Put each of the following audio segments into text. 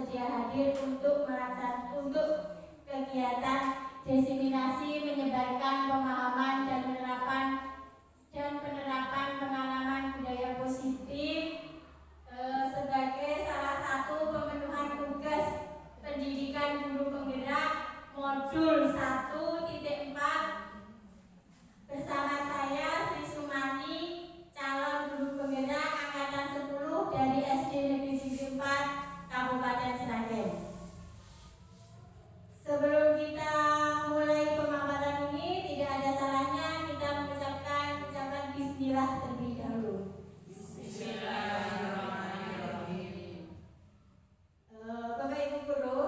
bersedia hadir untuk kegiatan diseminasi menyebarkan pemahaman dan penerapan pengalaman budaya positif sebagai salah satu pemenuhan tugas pendidikan guru penggerak modul 1.4 bersama saya Sri Sumani, calon guru penggerak angkatan 10 dari SD Negeri 4 Kabupaten Sragen. Sebelum kita mulai pemaparan ini, tidak ada salahnya kita mengucapkan ucapan bismillah terlebih dahulu. Bismillahirrahmanirrahim. Bapak Ibu guru,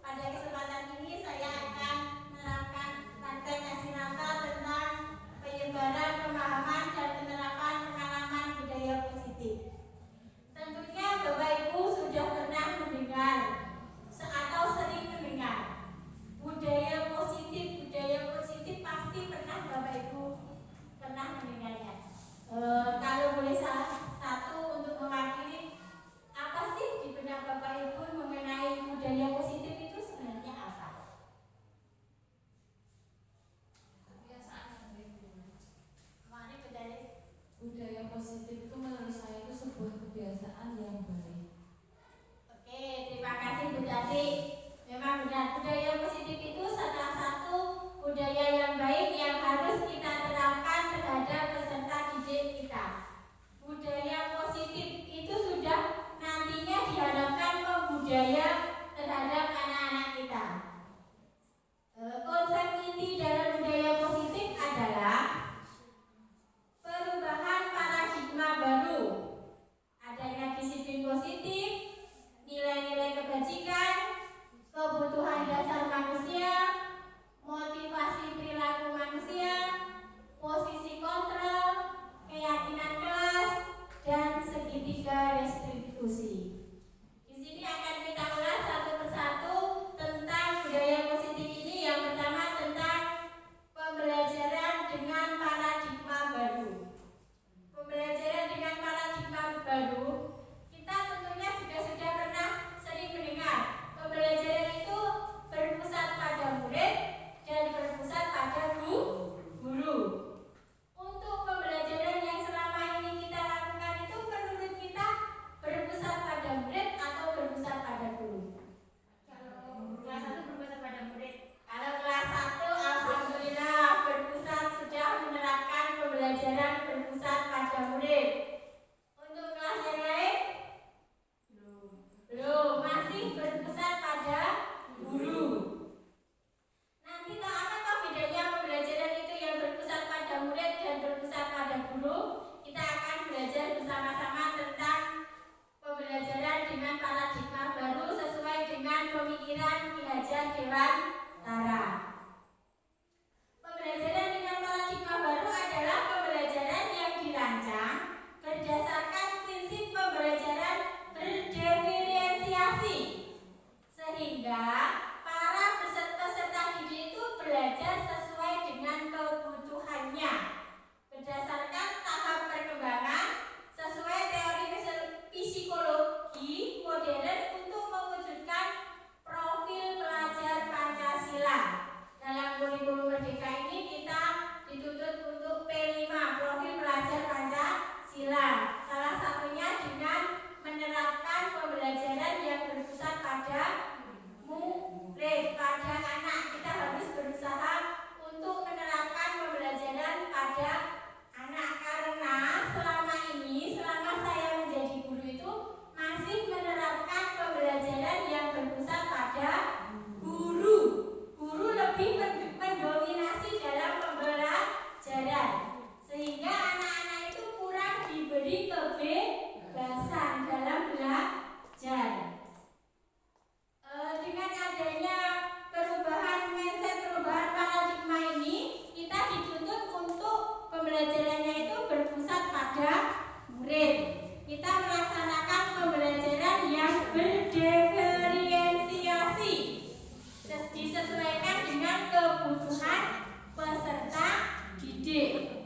pada kesempatan ini saya akan menerapkan rantai ngasih Natal tentang penyebaran pemahaman dan penerapan pengalaman budaya positif. Tentunya Bapak Ibu sudah pernah mendengar atau sering mendengar budaya positif pasti pernah Bapak Ibu pernah mendengarnya. Kalau boleh salah satu untuk mewakili, apa sih di benak Bapak Ibu mengenai budaya positif itu sebenarnya apa? Kebiasaan Ibu. Mari berdalih. Budaya positif itu menurut saya itu sebuah kebiasaan yang baik. Oke, terima kasih Bu Tati. Memang benar, budaya positif itu salah satu budaya yang baik yang harus kita terapkan terhadap peserta didik kita. Budaya positif itu sudah nantinya diharapkan membudaya terhadap anak-anak kita. Konsep inti dalam budaya positif adalah perubahan paradigma baru, adanya disiplin positif, nilai-nilai kebajikan, kebutuhan dasar manusia, motivasi perilaku manusia, posisi kontrol, keyakinan kelas, dan segitiga restitusi. Di sini akan kita ulas satu persatu tentang budaya positif ini. Yang pertama tentang pembelajaran dengan paradigma baru. Pembelajaran dengan paradigma baru, kita tentunya juga sudah pernah sering mendengar. Pembelajaran itu berpusat pada murid dan berpusat pada guru. Untuk pembelajaran yang selama ini kita lakukan itu menurut kita berpusat pada murid atau berpusat pada guru? Kalau kelas 1 berpusat pada murid. Kalau kelas 1 alhamdulillah berpusat sudah menerapkan pembelajaran berpusat pada murid. Untuk kelas yang lain? Belum, masih berpusat pada guru. Nanti apa bedanya pembelajaran itu yang berpusat pada murid dan berpusat pada guru? Kita akan belajar bersama-sama tentang pembelajaran dengan paradigma baru sesuai dengan pemikiran Ki Hajar Dewantara. Pembelajaran dengan paradigma baru adalah pembelajaran yang dirancang berdasarkan prinsip pembelajaran berdiferensiasi, sehingga para peserta didik itu belajar sesuai dengan kebutuhannya berdasarkan tahap perkembangan sesuai teori psikologi modern untuk mewujudkan profil pelajar Pancasila. Dalam kurikulum Merdeka ini kita dituntut untuk P5, profil pelajar Pancasila. Salah satunya dengan menerapkan pembelajaran yang berpusat pada murid, pada anak. Kita harus berusaha untuk menerapkan pembelajaran pada anak, karena selama saya menjadi guru itu masih menerapkan pembelajaran yang berpusat pada guru. Guru lebih mendominasi dalam pembelajaran, sehingga anak-anak itu kurang diberi kebebasan dalam belajar. Dengan adanya perubahan mindset, perubahan paradigma ini, kita dituntut untuk pembelajarannya itu berpusat pada murid. Kita melaksanakan pembelajaran yang berdiferensiasi, disesuaikan dengan kebutuhan peserta didik.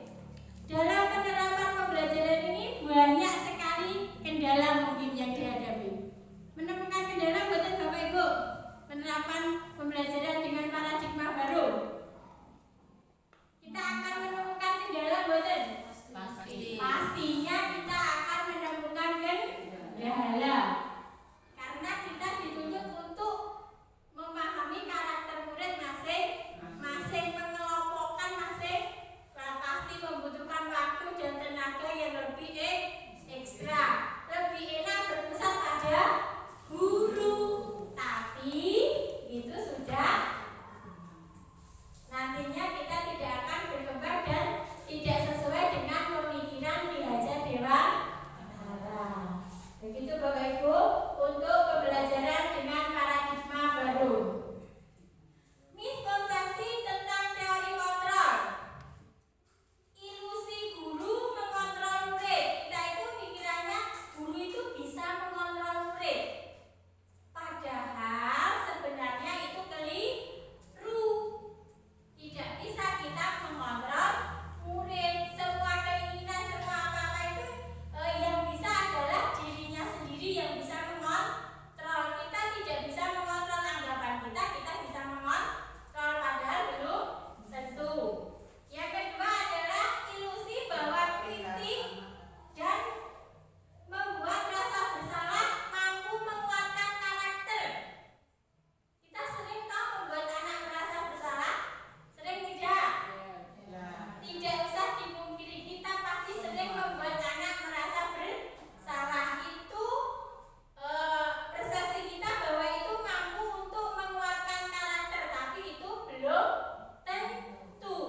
Dalam penerapan pembelajaran ini banyak sekali kendala mungkin yang dihadapi. Menemukan kendala betul yang lebih ekstra, lebih enak berpusat pada guru. Tapi itu sudah nantinya kita tidak akan berkembang dan tidak sesuai dengan pemikiran Ki Hajar Dewantara. Begitu Bapak Ibu untuk pembelajaran dengan paradigma baru. Miskonsepsi tentang teori kontrol. Ilusi guru mengontrol murid. Kita itu pikirannya guru itu bisa mengontrol murid. Padahal sebenarnya itu keliru. Tidak bisa kita mengontrol murid. Semua keinginan, semua apa-apa itu yang bisa adalah dirinya sendiri yang bisa mengontrol. Kita tidak bisa mengontrol anggapan kita bisa mengontrol, padahal belum tentu. Yang kedua adalah ilusi bahwa kritik dan membuat rasa bersalah mampu menguatkan karakter. Kita sering tahu membuat anak merasa bersalah, sering tidak? Tidak usah dipungkiri, kita pasti sering membuat anak merasa bersalah. Itu persepsi kita bahwa itu mampu untuk menguatkan karakter, tapi itu belum tentu.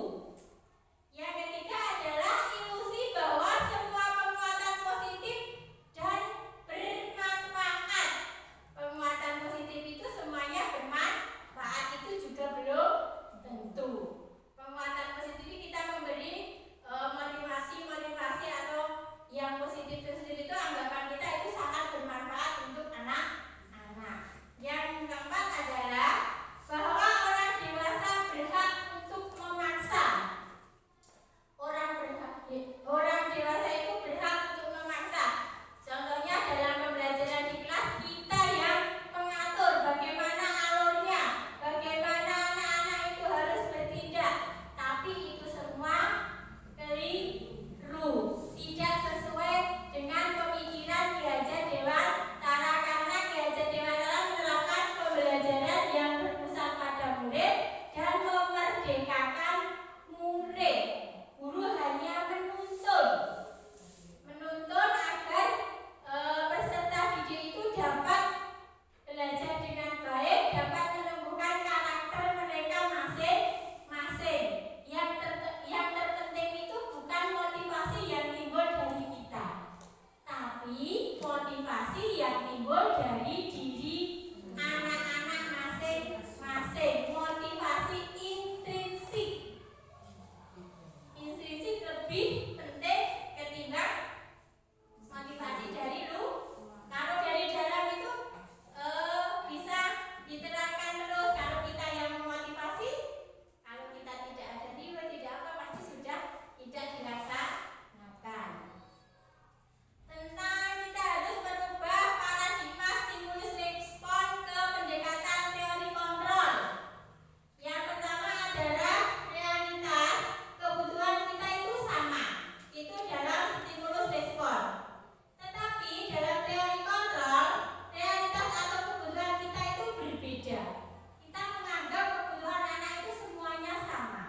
Yang ketiga adalah ilusi bahwa semua penguatan positif dan bermanfaat. Penguatan positif itu semuanya bermanfaat, itu juga belum tentu. Penguatan positif kita memberi motivasi atau yang positif itu anggapan kita itu sangat bermanfaat untuk anak-anak. Yang keempat adalah bahwa orang dewasa berhak untuk memaksa. Orang dewasa itu berhak untuk memaksa. Contohnya dalam pembelajaran di kelas kita yang mengatur bagaimana alurnya, bagaimana anak-anak itu harus bertindak. Tapi itu semua keliru, tidak sesuai dengan pemikiran Ki Hajar Dewantara, karena Ki Hajar Dewantara menerapkan pembelajaran yang berpusat pada murid dan memerdekakan murid. Guru hanya menuntun agar peserta didik itu dapat belajar dengan baik, dapat menumbuhkan karakter mereka masing-masing. Yang terpenting itu bukan motivasi yang timbul dari kita, tapi motivasi yang timbul dari diri anak-anak masing-masing. Motivasi intrinsik lebih penting ketimbang motivasi dari luar. Kalau dari dalam itu bisa diterapkan terus. Kalau kita yang memotivasi, kalau kita tidak ada riwa, tidak apa, pasti sudah tidak dilaksanakan. Tentang kita harus merubah paradigma stimulus respon ke pendekatan teori kontrol. Yang pertama adalah realitas, kebutuhan kita itu sama, itu dalam stimulus respon. Tetapi dalam teori kontrol, realitas atau kebutuhan kita itu berbeda. Kita menganggap kebutuhan anak itu semuanya sama,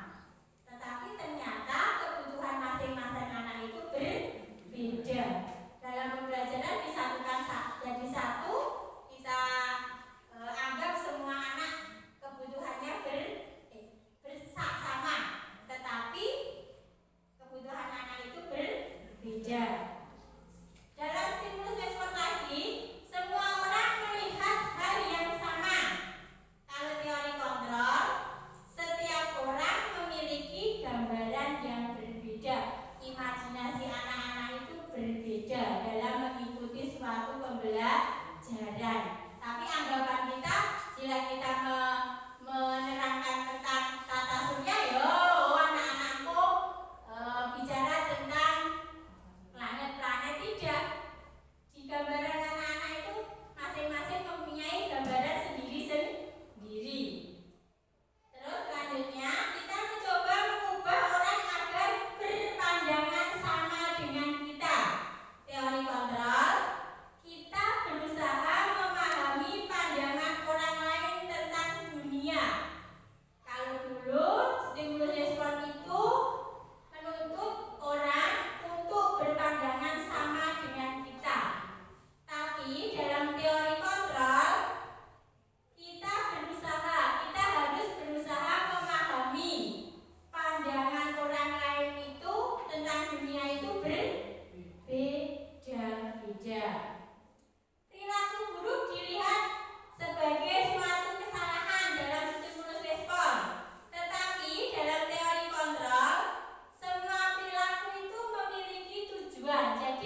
tetapi ternyata kebutuhan masing-masing anak itu berbeda. Dalam pembelajaran disatukan jadi satu, kita anggap semua anak kebutuhannya sama, tetapi kebutuhan anak itu berbeda. Dalam stimulus respon lagi, semua orang melihat hal yang sama. Kalau teori kontrol, setiap orang memiliki gambaran yang berbeda. Imajinasi anak-anak itu berbeda dalam mengikuti suatu pembelajaran. Tapi anggapan kita, jika kita menerangkan tentang tata surya, anak-anakku bicara tentang planet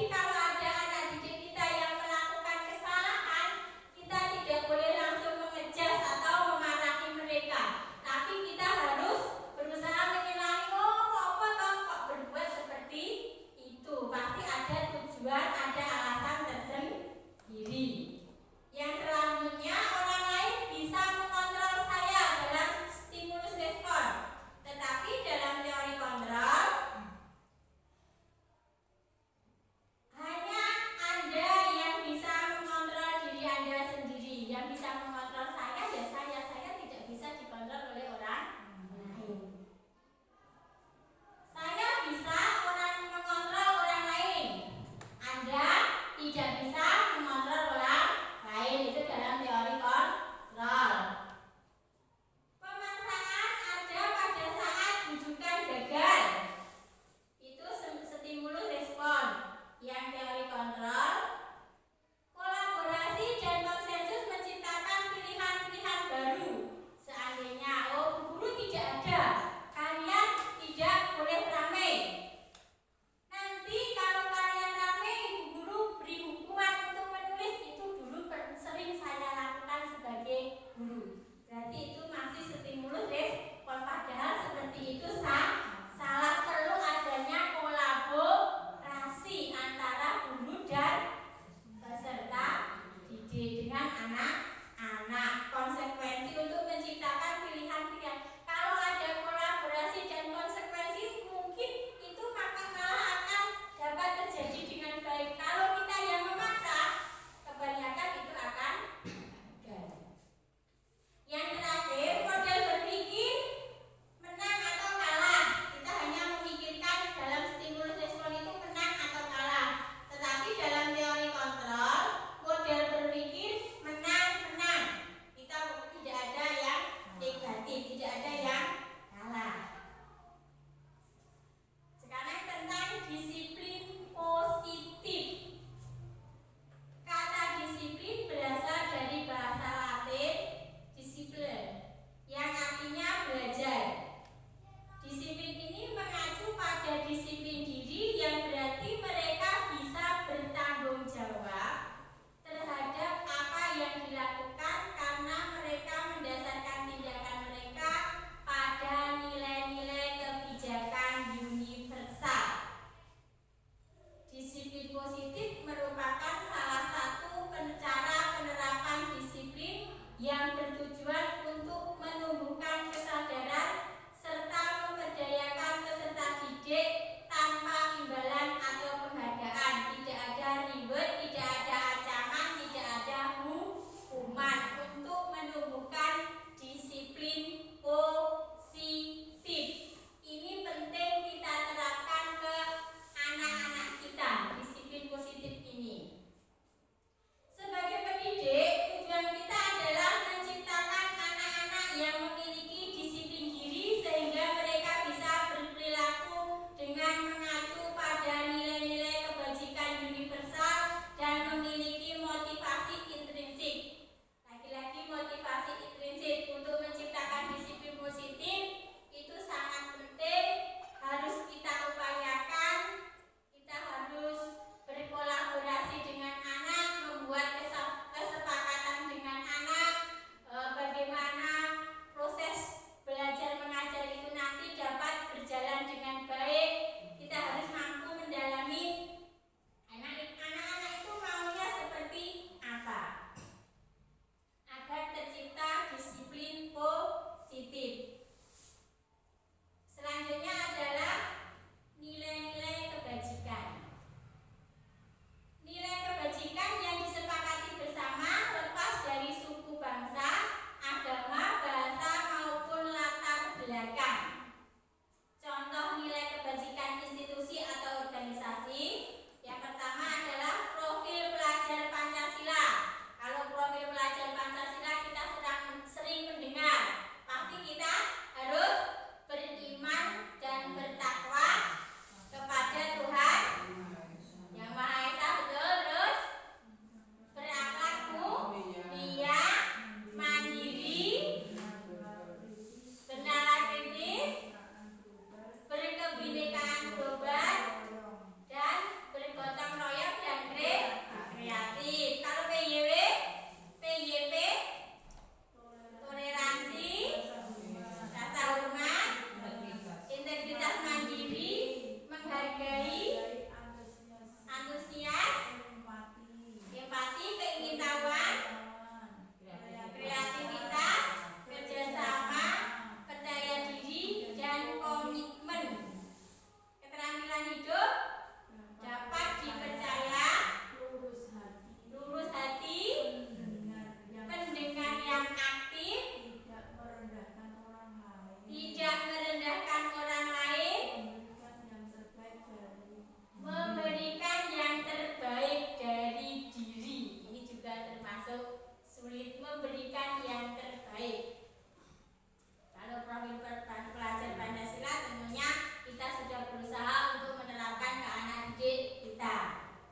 Jadi kalau ada anak didik kita yang melakukan kesalahan, kita tidak boleh langsung mengejas atau memarahi mereka. Tapi kita harus berusaha menyenangi, apa toh kok berbuat seperti itu. Pasti ada tujuan, ada alasan tersendiri. Yang selanjutnya, orang lain bisa mengontrol saya dalam stimulus respon. Tetapi dalam teori kontrol,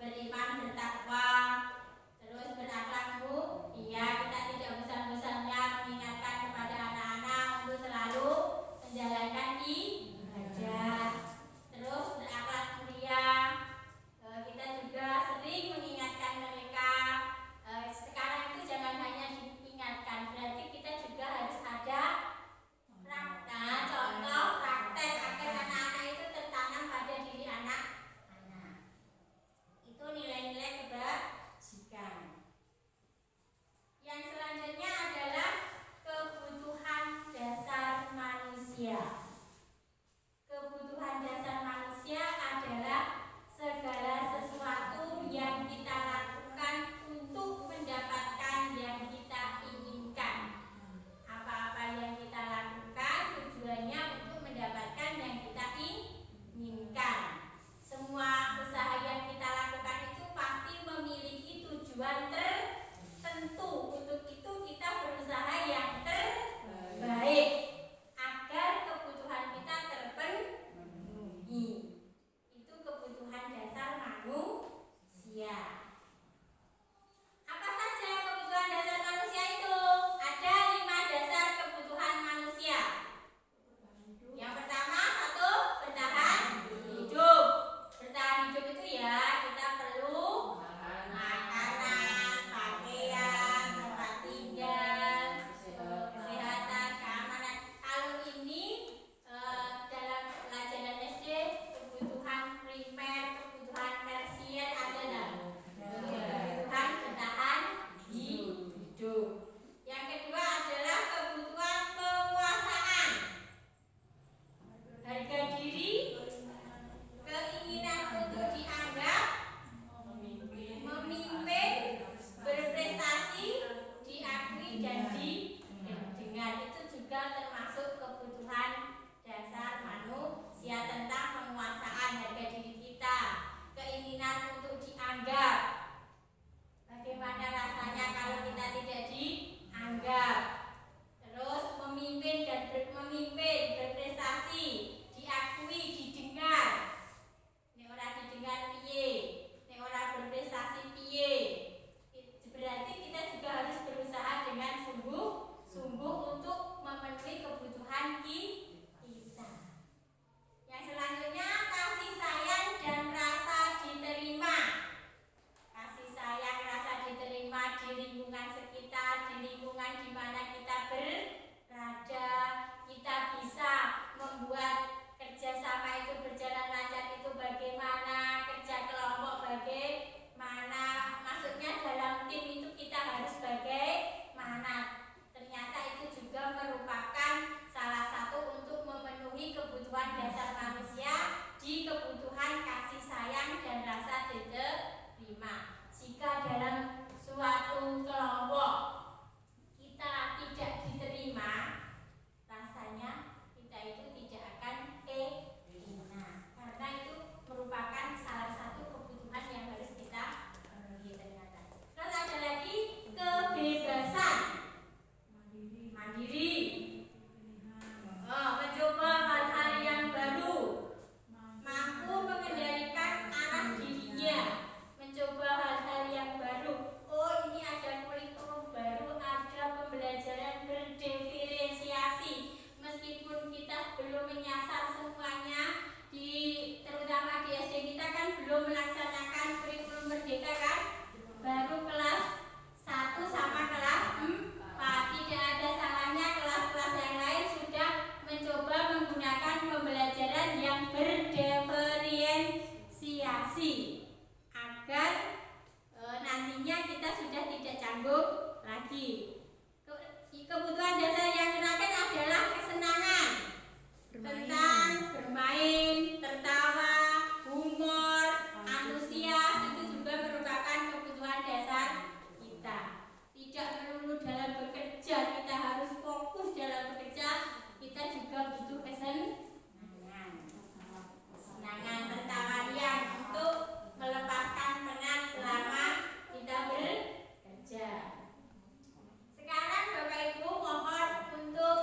beriman, bertakwa, terus berakhlak mulia. Kita tidak bosan-bosannya mengingatkan kepada anak-anak untuk selalu menjalankan ibadah. Terus berakhlak mulia. Kita juga sering mengingatkan mereka. Sekarang itu jangan hanya diingatkan, berarti kita juga harus ada contoh praktek agar anak-anak itu tertanam pada diri anak-anak. Itu nilai-nilai kebajikan. Yang selanjutnya adalah kebutuhan dasar manusia. Kebutuhan dasar manusia adalah segala sesuatu yang kita lakukan untuk mendapatkan yang kita inginkan. Apa-apa yang kita lakukan tujuannya untuk mendapatkan yang kita inginkan. Semua usaha yang kita lakukan itu pasti memiliki tujuan tertentu. Untuk itu kita berusaha yang terbaik agar kebutuhan kita terpenuhi. Itu kebutuhan dasar manusia. Apa saja kebutuhan dasar manusia itu? Ada 5 dasar kebutuhan manusia. Yang pertama, 1, bertahan hidup. Bertahan hidup itu ya kita perlu makanan, pakaian, tempat tinggal, kesehatan, keamanan. Kalau ini dalam pelajaran SD, kebutuhan primer, kebutuhan tersier adalah kebutuhan bertahan hidup. Yang kedua adalah kebutuhan penguasaan, harga diri, keinginan untuk dianggap, memimpin, berprestasi, diakui dan didengar. Itu juga termasuk kebutuhan dasar manusia tentang penguasaan harga diri kita, keinginan untuk dianggap. Bagaimana rasanya kalau kita tidak dianggap? Terus memimpin dan berprestasi, diakui, didengar. Nek ora didengar piye? Nek ora berprestasi piye? Berarti kita juga harus berusaha dengan sungguh-sungguh untuk memenuhi kebutuhan kita. Yang selanjutnya kasih sayang dan rasa diterima. Kasih sayang, rasa diterima di lingkungan sekitar, di lingkungan di mana kita berada. Kita bisa membuat kerjasama itu berjalan lancar. Itu bagaimana, kerja kelompok bagaimana, maksudnya dalam tim itu kita harus bagaimana. Ternyata itu juga merupakan salah satu untuk memenuhi kebutuhan dasar manusia di kebutuhan kasih sayang dan rasa diterima. Jika dalam suatu kelompok kita tidak diterima, rasanya kita itu tidak akan enak, karena itu merupakan salah satu kebutuhan yang harus kita penuhi ternyata. Terus ada lagi kebebasan, mandiri, mencoba hal-hal yang baru, mampu mengendalikan arah dirinya, mencoba hal-hal yang baru. Oh, ini ada kurikulum baru, ada pembelajaran berdiferensiasi. Meskipun kita belum menyasar semuanya, terutama di SD kita kan belum melaksanakan kurikulum merdeka kan, baru kelas 1 sama kelas 4. Tidak ada salahnya kelas-kelas yang lain sudah mencoba menggunakan pembelajaran yang berdiferensiasi agar nantinya kita sudah tidak canggung lagi. Kebutuhan dasar yang terakhir adalah kesenangan, tentang bermain, tertawa, humor, antusias. Itu juga merupakan kebutuhan dasar kita. Tidak melulu dalam bekerja kita harus fokus dalam bekerja, kita juga butuh kesenangan, tertawa riang untuk melepaskan penat selama kita bekerja. Sekarang Bapak Ibu mohon untuk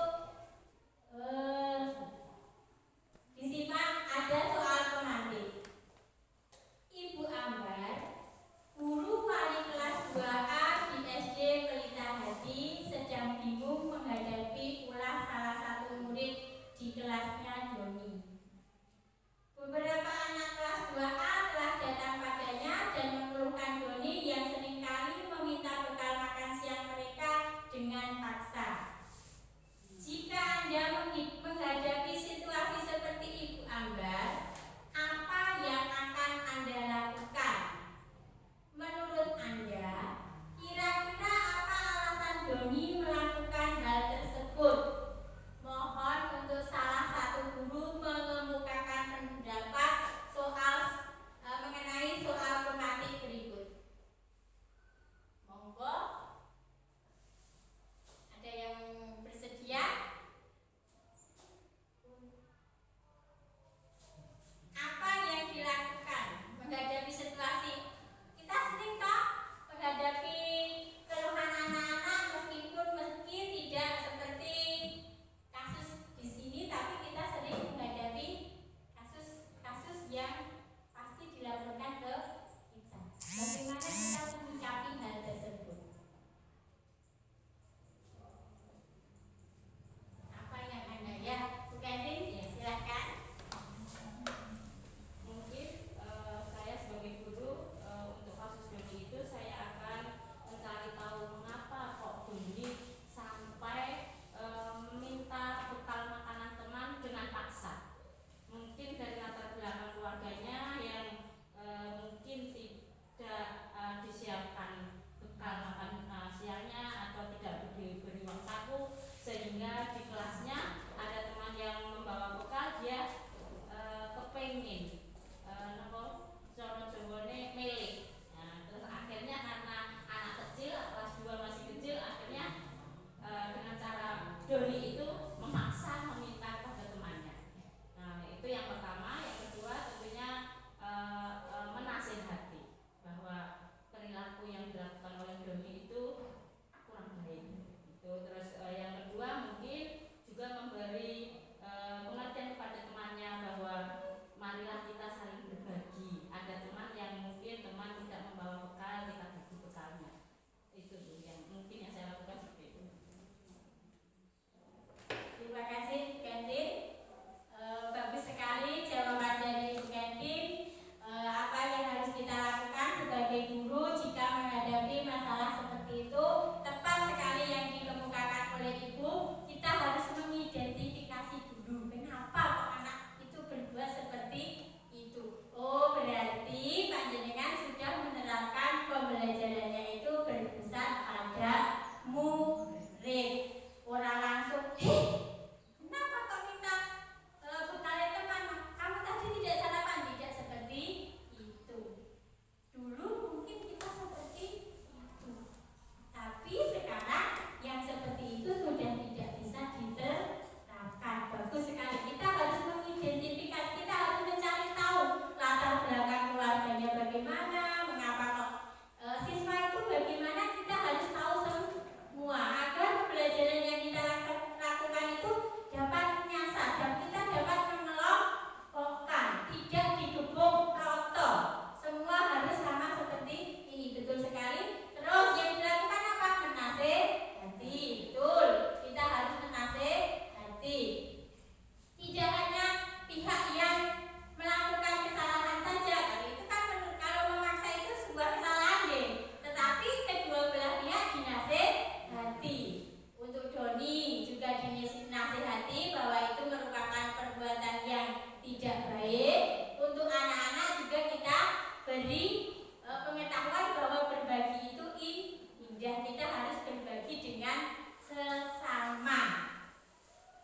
pengetahuan bahwa berbagi itu indah. Kita harus berbagi dengan sesama,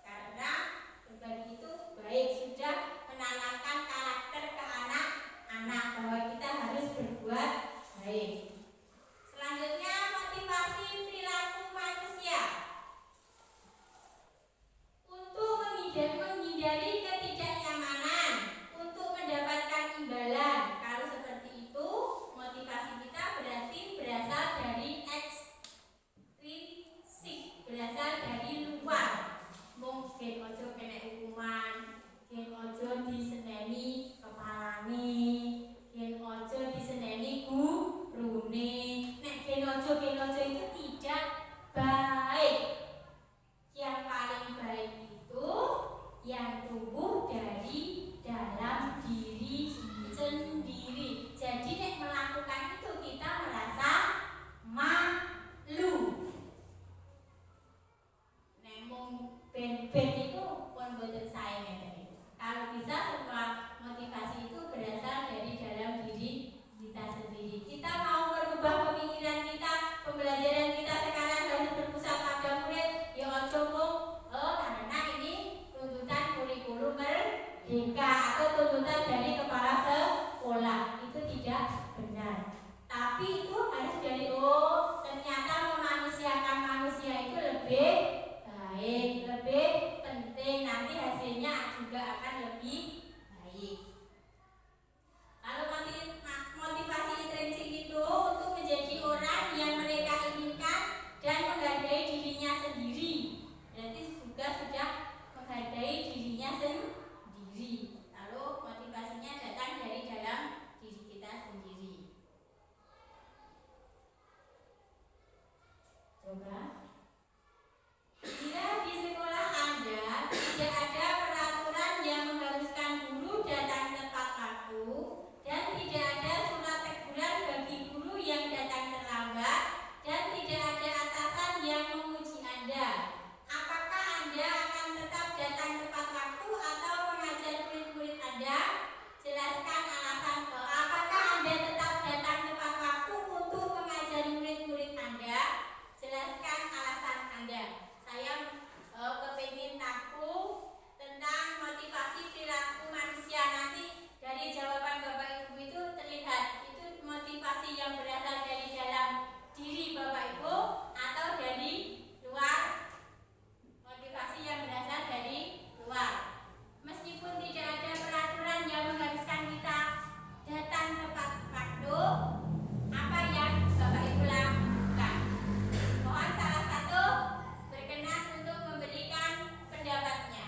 karena berbagi itu baik, sudah menanamkan karakter ke anak-anak bahwa kita harus berbuat baik. Selanjutnya, motivasi perilaku manusia. Untuk menghindari ketidaknyamanan, untuk mendapatkan imbalan. Kalau seperti itu, motivasi kita berarti berasal dari ekstrinsik, berasal dari luar. Mungkin ojo kena hukuman, mungkin ojo diseneni kepalane, mungkin ojo diseneni gurune. Nek gen ojo itu tidak baik. Yang paling baik itu yang tumbuh dari dalam diri sendiri. Jadi nek melakukan itu kita merasa malu. Nek mung ben-ben itu pun boten sae ngeten. Kalau bisa semua motivasi itu berasal dari dalam diri kita sendiri. Kita mau merubah pemikiran kita, pembelajaran kita sekarang harus berpusat pada murid. Ya ojo mung karena ini tuntutan kurikulum merdeka atau tuntutan dari kepala sekolah. Itu tidak benar. Tapi itu harus dari ternyata memanusiakan manusia itu lebih baik, lebih penting. Nanti hasilnya juga akan lebih baik. Kalau motivasi intrinsik itu untuk menjadi orang yang mereka inginkan dan menghargai dirinya sendiri. Berarti juga sudah menghargai dirinya sendiri. Lalu motivasinya datang dari dalam diri kita sendiri. Coba. Bila di sekolah Anda tidak ada peraturan yang mengharuskan guru datang tepat waktu dan tidak ada surat teguran bagi guru yang datang terlambat dan tidak ada atasan yang memuji Anda, apakah Anda akan tetap datang tepat waktu atau mengajar murid-murid Anda? Jelaskan alasan. Apakah Anda tetap datang tepat waktu untuk mengajar murid-murid Anda? Jelaskan alasan Anda. Saya kepingin tahu tentang motivasi perilaku manusia. Nanti dari jawaban Bapak Ibu itu terlihat itu motivasi yang berasal dari dalam diri Bapak Ibu atau dari luar. Motivasi yang berasal dari luar. Meskipun tidak ada peraturan yang mengharuskan kita datang tepat waktu, apa yang Bapak Ibu lakukan? Mohon salah satu berkenan untuk memberikan pendapatnya.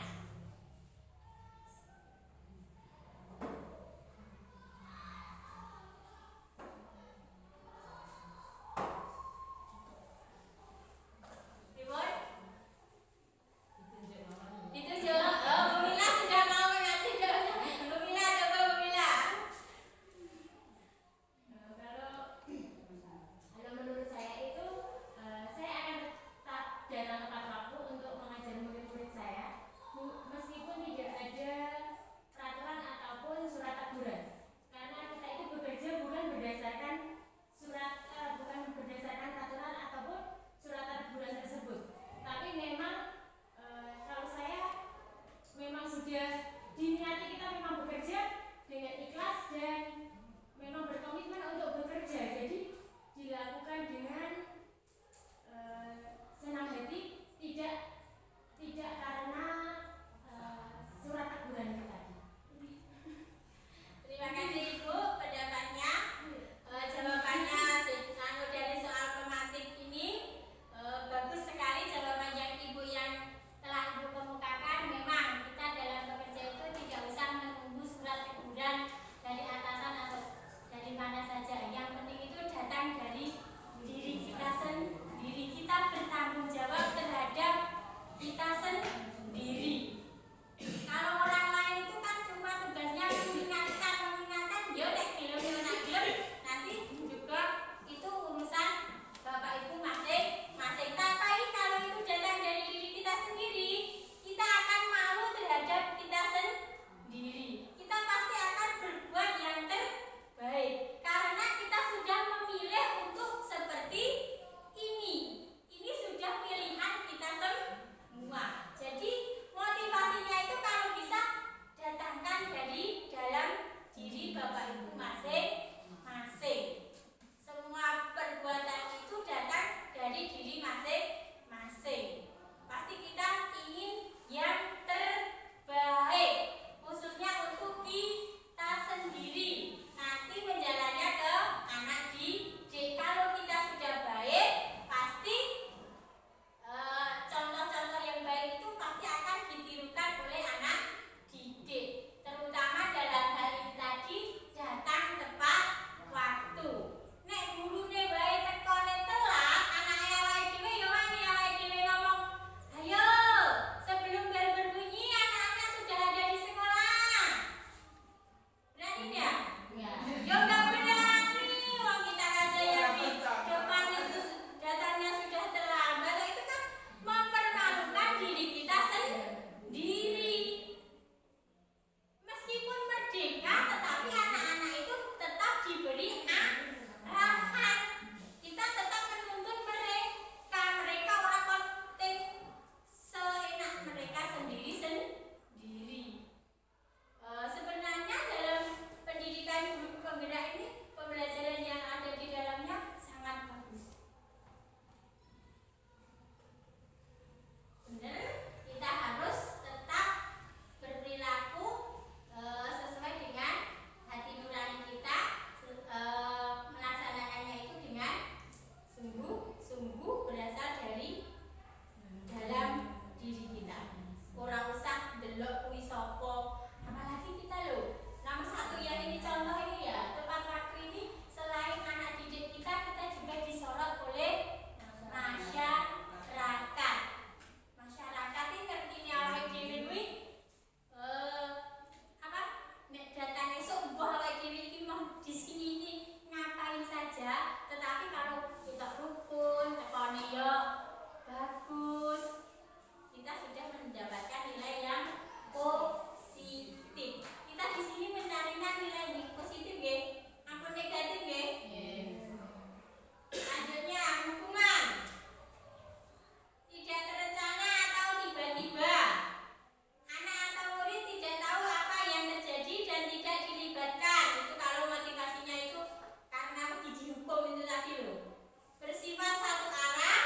lagi loh. Bersifat satu arah,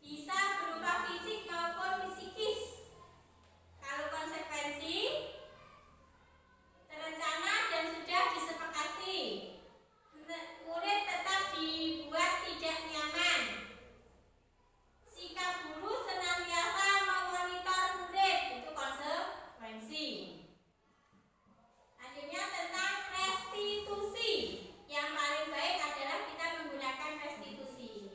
bisa berupa fisik maupun psikis. Kalau konsekuensi terencana dan sudah disepakati, murid tetap dibuat tidak nyaman. Sikap guru senantiasa memonitor murid, itu konsekuensi. Akhirnya tentang restitusi, yang paling baik adalah kita menggunakan restitusi.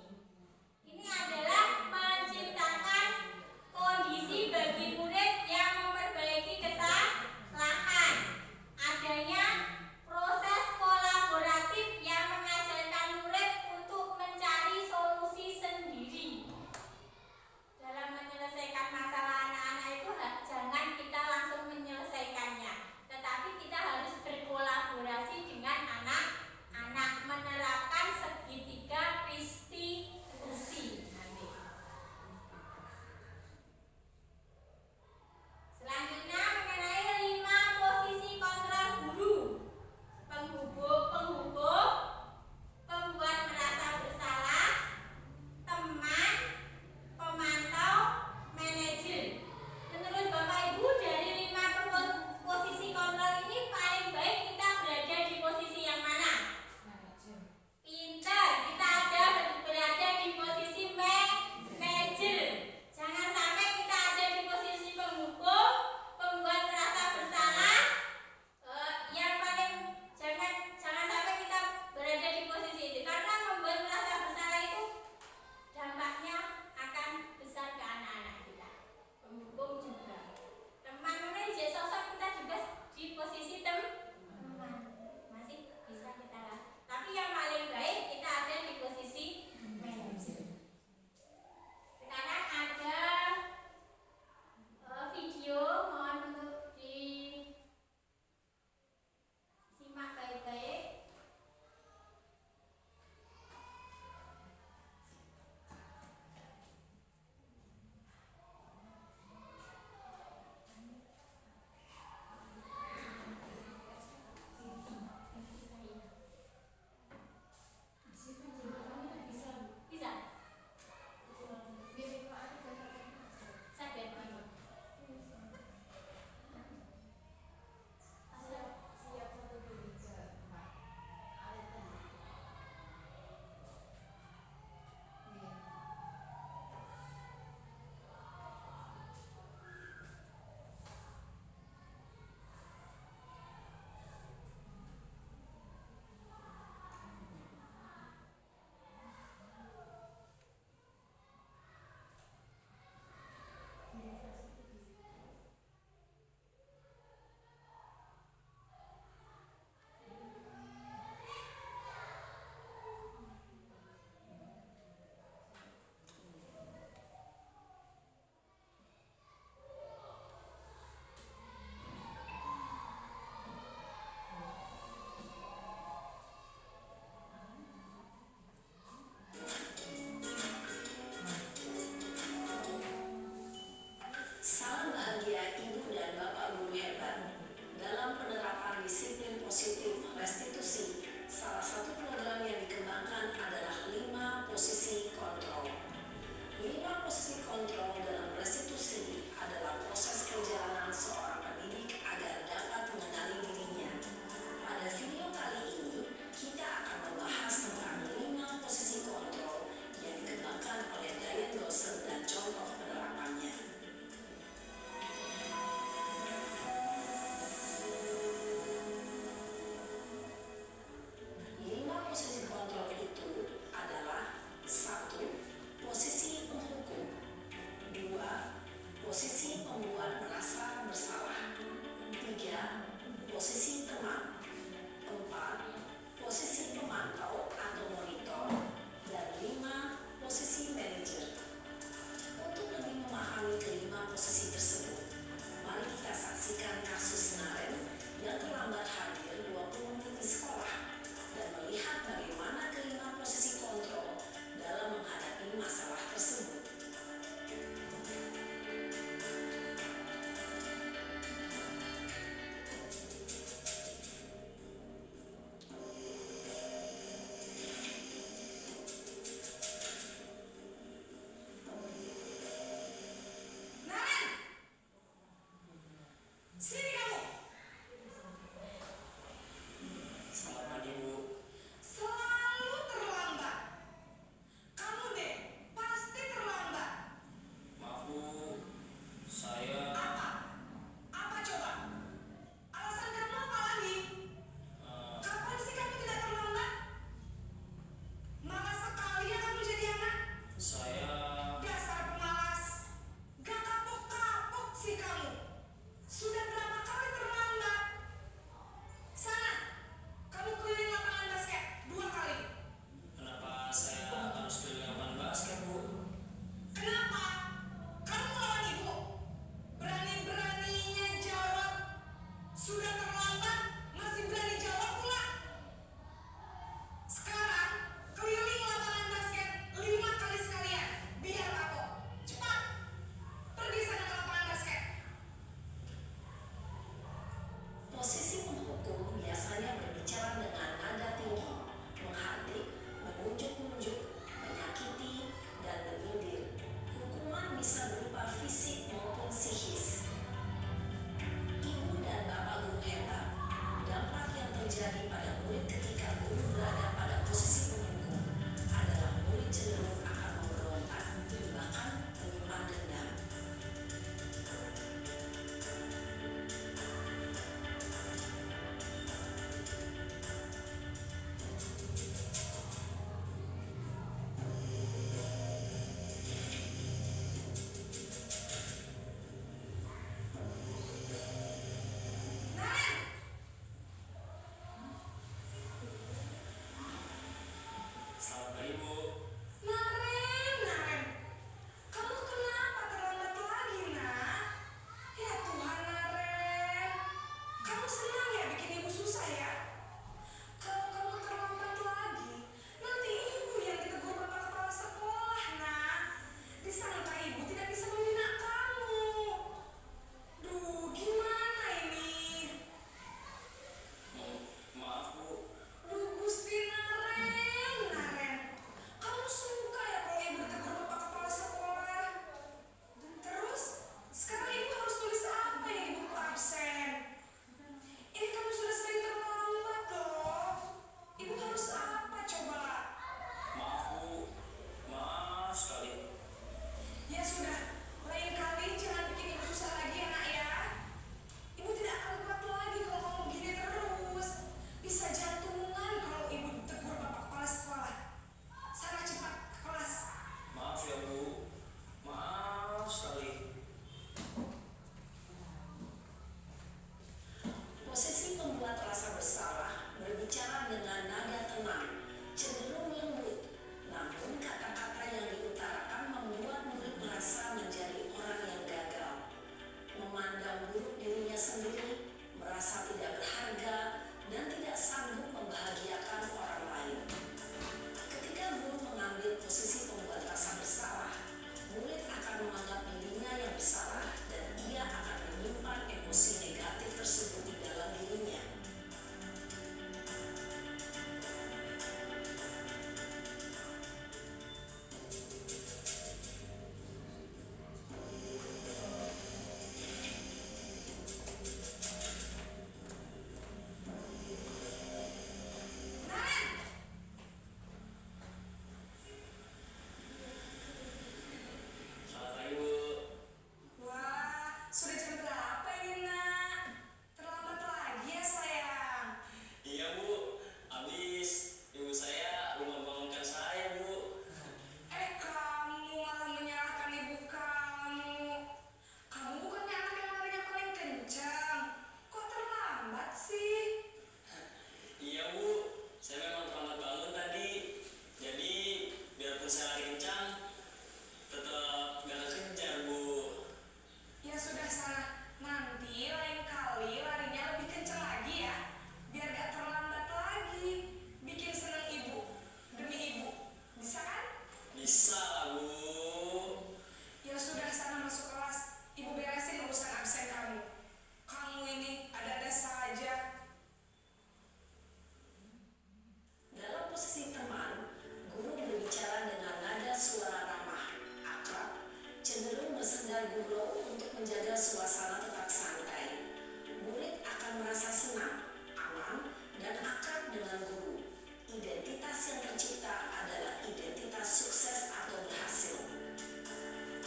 identitas yang tercipta adalah identitas sukses atau berhasil.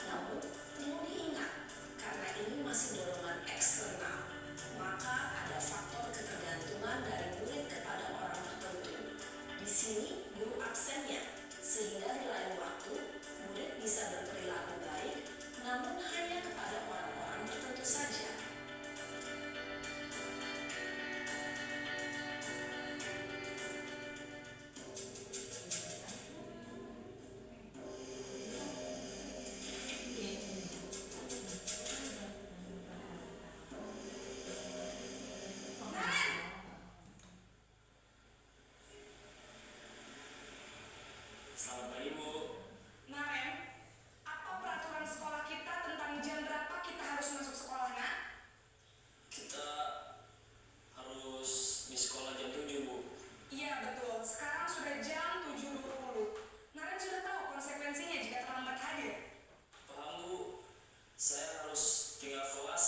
Namun, perlu diingat, karena ini masih dorongan eksternal, maka ada faktor ketergantungan dari murid kepada orang tertentu. Di sini, guru absennya, sehingga di lain waktu, murid bisa berperilaku baik, namun hanya kepada orang-orang tertentu saja. Selamat pagi, Bu. Naren, apa peraturan sekolah kita tentang jam berapa kita harus masuk sekolah, Nak? Kita harus di sekolah jam 7, Bu. Iya, betul. Sekarang sudah jam 7.20. Naren sudah tahu konsekuensinya jika terlambat hadir. Paham, Bu? Saya harus tinggal kelas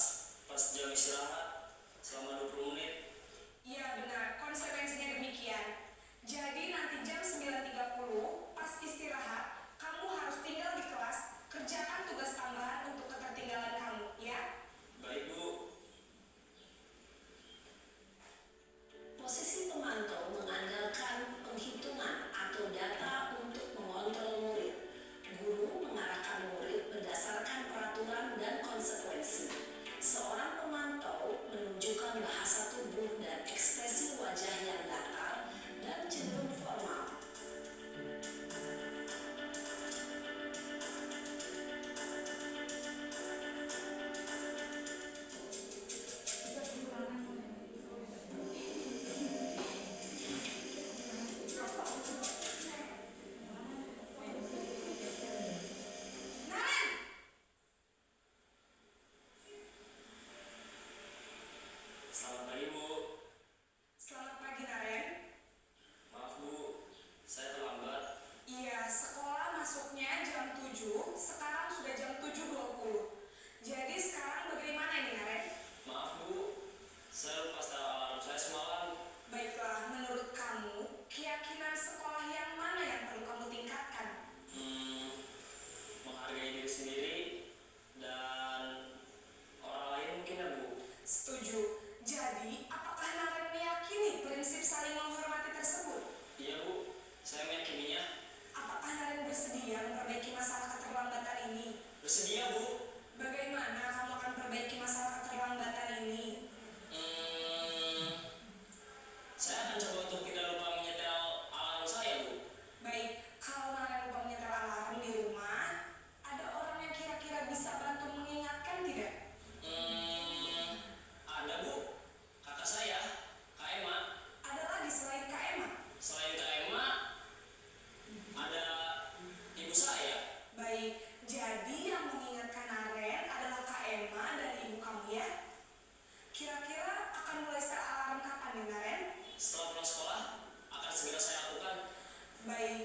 pas jam istirahat selama 20 menit. Iya, benar. Konsekuensinya demikian. Jadi nanti jam 9.30 pas istirahat, kamu harus tinggal di kelas, kerjakan tugas tambahan untuk ketertinggalan kamu, ya? Baik, Bu. Posisi pemantau mengandalkan penghitungan atau data untuk mengontrol murid. Guru mengarahkan murid berdasarkan peraturan dan konsekuensi. Seorang pemantau menunjukkan bahasa tubuh dan ekspresi wajah yang datar dan cenderung formal. Naren! Selamat pagi, Bu. Selamat pagi, Naren. Maaf, Bu. Saya terlambat. Iya, sekolah masuknya jam 7, sekarang sudah jam 7.20. Jadi sekarang bagaimana ini, Naren? Maaf, Bu. Saya lupa setel alarm saya semalam. Baiklah, menurut kamu, keyakinan sekolah yang mana yang perlu kamu tingkatkan? Menghargai diri sendiri dan orang lain mungkin, ya, Bu. Setuju. Jadi, apakah Naren meyakini prinsip saling menghormati tersebut? Iya, Bu. Saya meyakininya. Apakah Naren bersedia memperbaiki masalah keterlambatan ini? Bersedia, Bu. Bagaimana kamu akan perbaiki masalah keterlambatan ini? Saya akan coba untuk tidak lupa menyetel alarm saya, Bu. Baik, kalau Naren lupa menyetel alarm di rumah, ada orang yang kira-kira bisa bantu mengingatkan tidak? Ada, Bu. Kakak saya, Kak Emma. Ada lagi selain Kak Emma? Selain Kak Emma, ada ibu saya. Baik, jadi yang mengingatkan Naren adalah Kak Emma dan ibu kamu, ya? Kira-kira akan mulai setel alarm kapan nih, Naren? Setelah pulang sekolah, akan segera saya lakukan. Baik,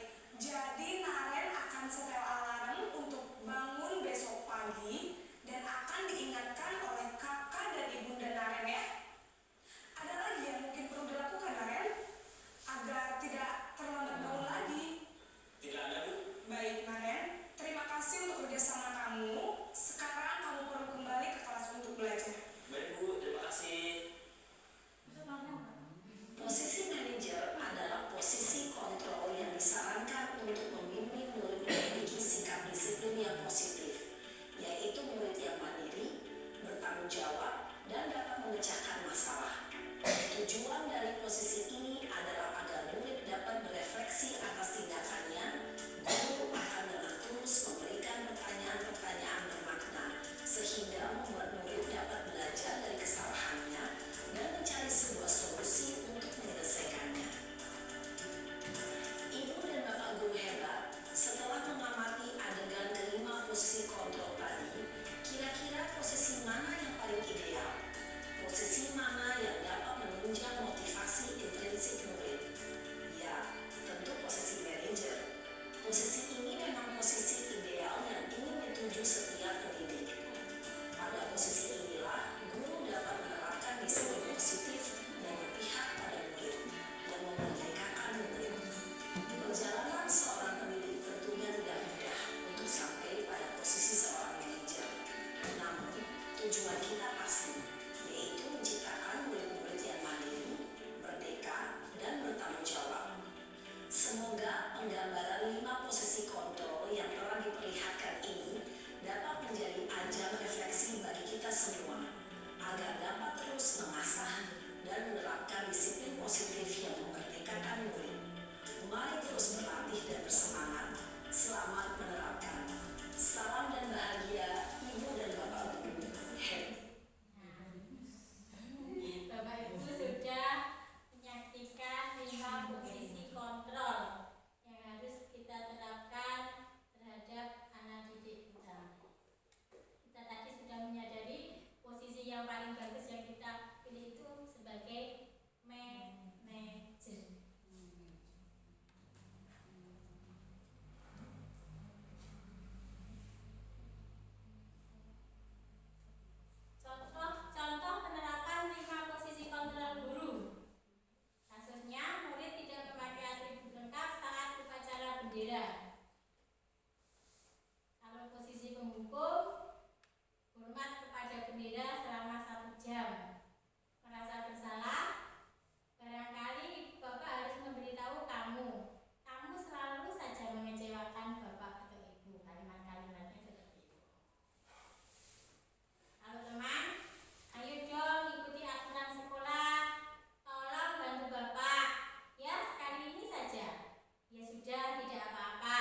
Penggambaran 5 posisi kontrol yang telah diperlihatkan ini dapat menjadi ajang refleksi bagi kita semua agar dapat terus mengasah dan menerapkan disiplin positif yang memerdekakan murid. Mari terus berlatih dan bersemangat. Selamat menerapkan. Salam dan bahagia Ibu dan Bapak Guru. Bapak Ibu sudah menyaksikan 5 posisi kontrol yang harus kita terapkan terhadap anak didik kita. Kita tadi sudah menyadari posisi yang paling bagus yang kita pilih itu sebagai manajer. Contoh penerapan 5 posisi kontrol guru. Kasusnya, murid tidak memakai atribut lengkap saat upacara bendera. Kalau posisi penghukum, hormat kepada bendera selama 1 jam. Merasa bersalah, barangkali Bapak harus memberitahu kamu selalu saja mengecewakan Bapak atau Ibu. Kalimat-kalimatnya seperti itu. Halo teman, ayo dong ikuti aturan sekolah. Tolong bantu Bapak. Ya, sekali ini saja. Ya sudah, tidak apa-apa.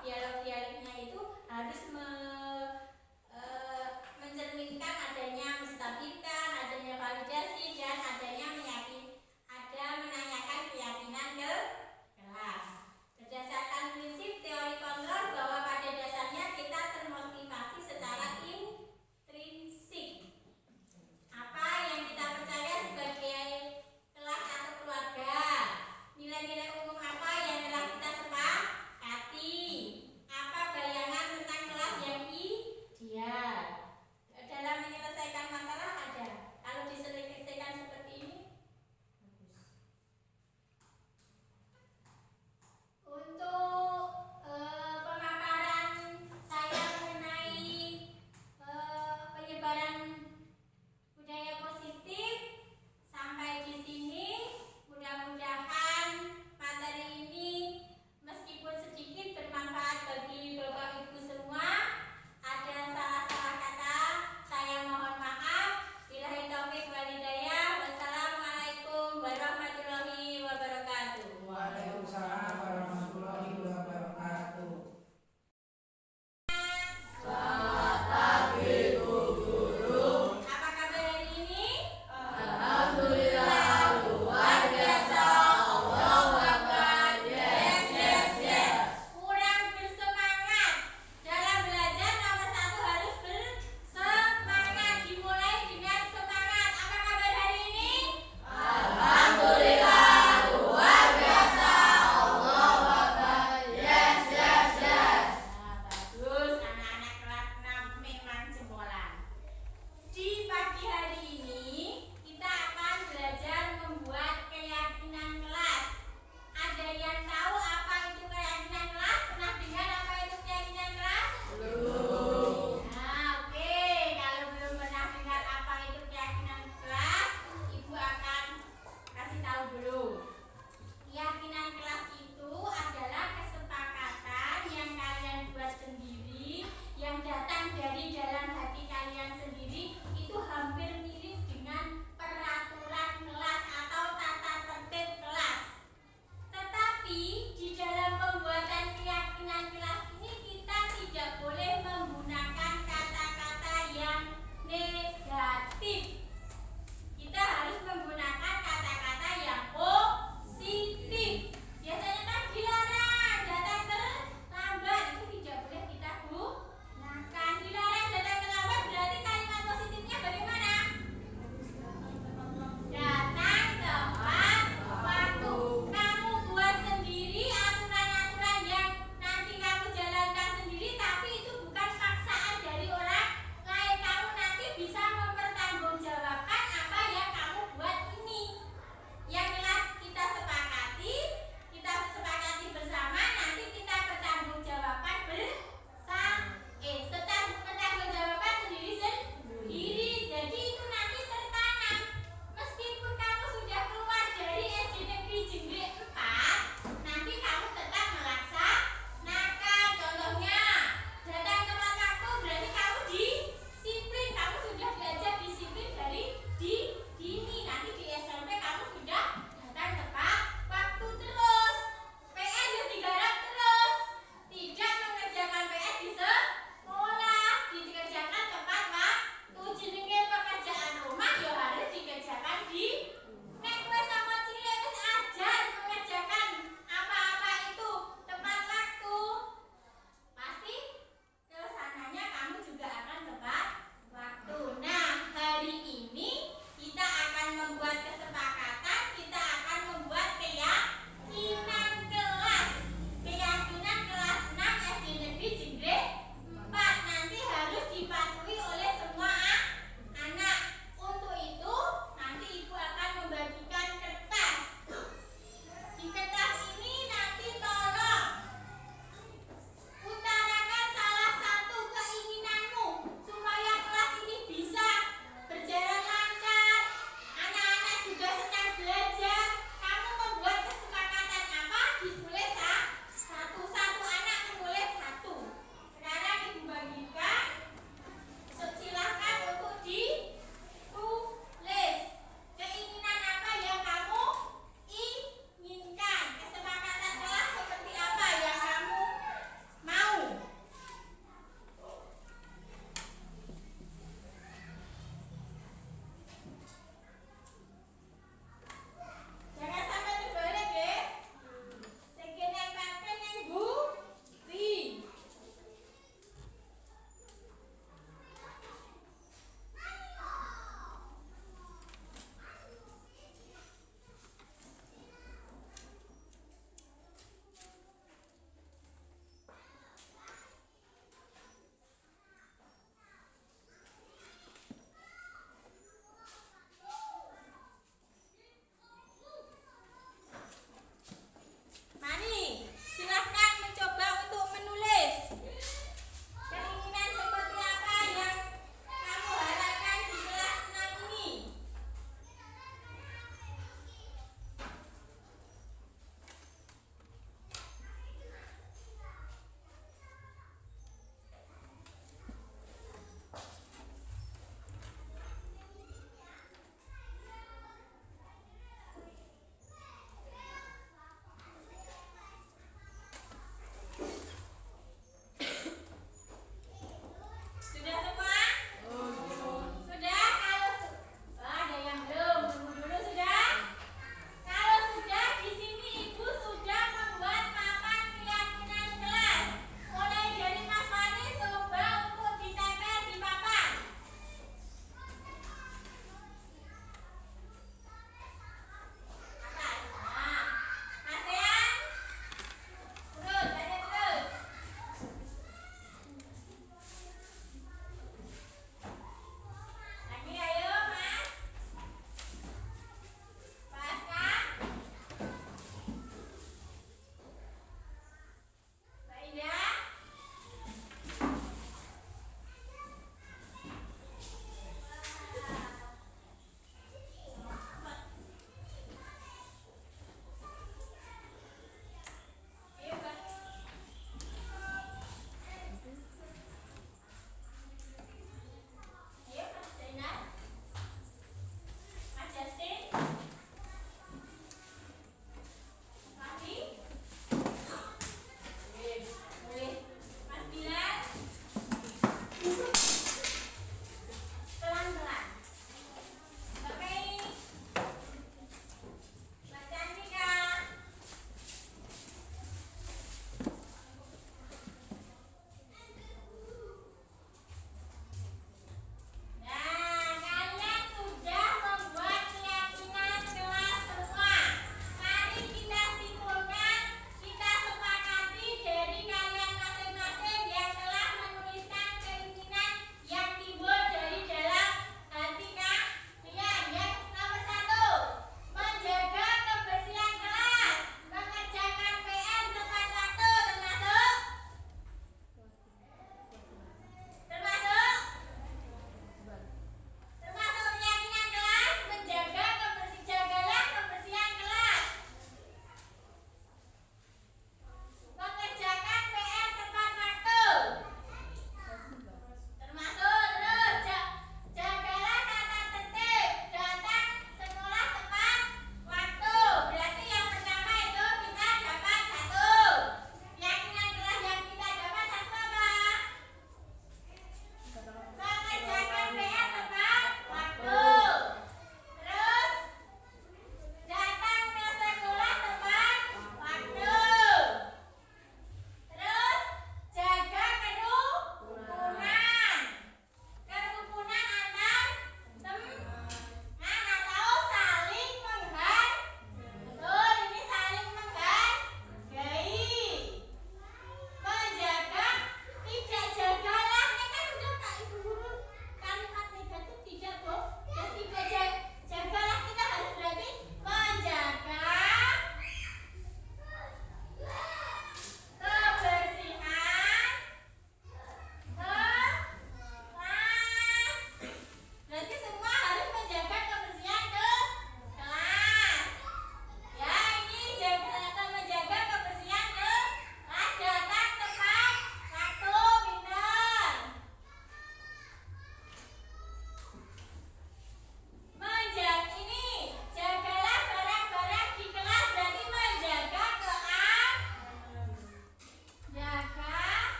dialognya itu harus mencerminkan adanya menstabilkan, adanya validasi, dan adanya menanyakan keyakinan ke kelas. Berdasarkan prinsip teori kontrol bahwa pada dasarnya kita termotivasi secara intrinsik. Apa yang kita percaya sebagai kelas atau keluarga, nilai-nilai umum apa yang telah kita sepakati,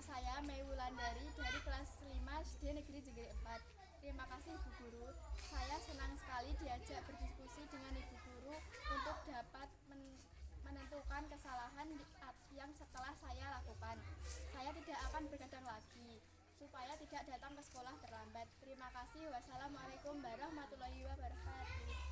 saya Mei Wulandari dari kelas 5 SD Negeri Jenggiri 4. Terima kasih Ibu Guru. Saya senang sekali diajak berdiskusi dengan Ibu Guru untuk dapat menentukan kesalahan yang setelah saya lakukan. Saya tidak akan berkadang lagi supaya tidak datang ke sekolah terlambat. Terima kasih. Wassalamualaikum warahmatullahi wabarakatuh.